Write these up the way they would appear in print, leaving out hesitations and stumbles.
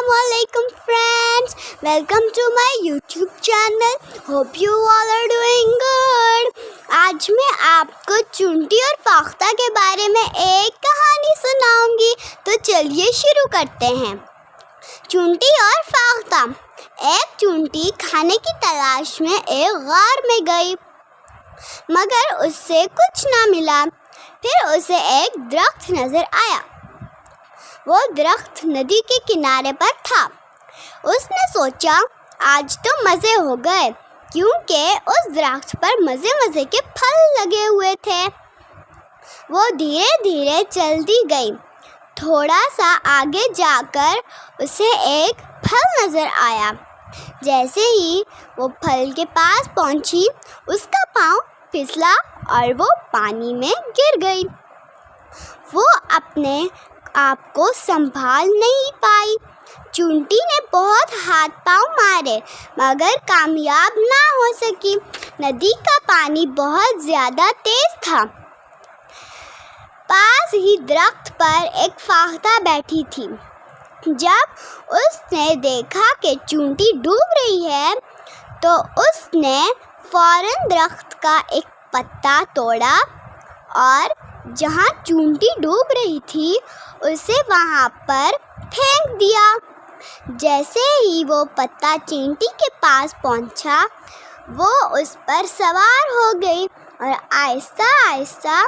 Assalamualaikum friends, welcome to my YouTube channel. Hope you all are doing good. आज मैं आपको चुंटी और फाख्ता के बारे में एक कहानी सुनाऊंगी, तो चलिए शुरू करते हैं। चुंटी और फाख्ता। एक चुंटी खाने की तलाश में एक गार में गई, मगर उससे कुछ ना मिला। फिर उसे एक दरख्त नजर आया। वो दरख्त नदी के किनारे पर था। उसने सोचा आज तो मज़े हो गए, क्योंकि उस दरख्त पर मज़े मज़े के फल लगे हुए थे। वो धीरे धीरे चलती गई। थोड़ा सा आगे जाकर उसे एक फल नज़र आया। जैसे ही वो फल के पास पहुंची, उसका पाँव फिसला और वो पानी में गिर गई। वो अपने आप को संभाल नहीं पाई। चुंटी ने बहुत हाथ पाँव मारे, मगर कामयाब ना हो सकी। नदी का पानी बहुत ज़्यादा तेज था। पास ही दरख्त पर एक फाख्ता बैठी थी। जब उसने देखा कि चुंटी डूब रही है, तो उसने फौरन दरख्त का एक पत्ता तोड़ा और जहाँ चुंटी डूब रही थी उसे वहाँ पर फेंक दिया। जैसे ही वो पत्ता चींटी के पास पहुँचा, वो उस पर सवार हो गई और आहिस्ता आहिस्ता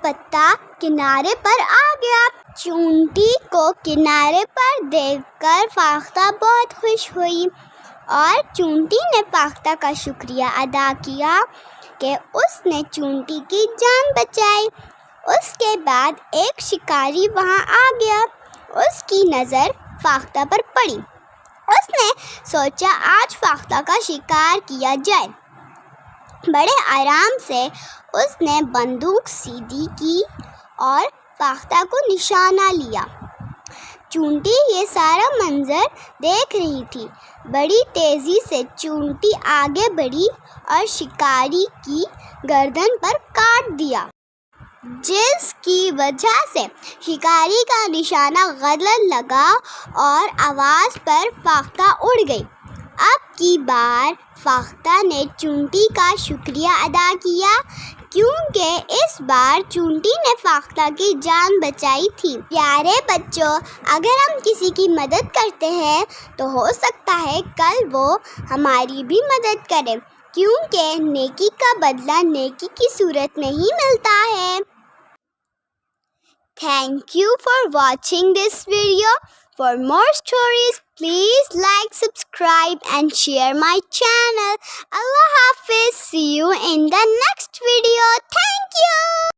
पत्ता किनारे पर आ गया। चुंटी को किनारे पर देखकर फाख्ता बहुत खुश हुई और चुंटी ने फाख्ता का शुक्रिया अदा किया कि उसने चुंटी की जान बचाई। उसके बाद एक शिकारी वहाँ आ गया। उसकी नज़र फाख्ता पर पड़ी। उसने सोचा आज फाख्ता का शिकार किया जाए। बड़े आराम से उसने बंदूक सीधी की और फाख्ता को निशाना लिया। चुंटी ये सारा मंजर देख रही थी। बड़ी तेज़ी से चुंटी आगे बढ़ी और शिकारी की गर्दन पर काट दिया, जिसकी वजह से शिकारी का निशाना गलत लगा और आवाज़ पर फाख्ता उड़ गई। अब की बार फाख्ता ने चुंटी का शुक्रिया अदा किया, क्योंकि इस बार चुंटी ने फाख्ता की जान बचाई थी। प्यारे बच्चों, अगर हम किसी की मदद करते हैं तो हो सकता है कल वो हमारी भी मदद करे, क्योंकि नेकी का बदला नेकी की सूरत में ही मिलता है। Thank you for watching this video. For more stories, please like, subscribe and share my channel. Allah Hafiz. See you in the next video. Thank you.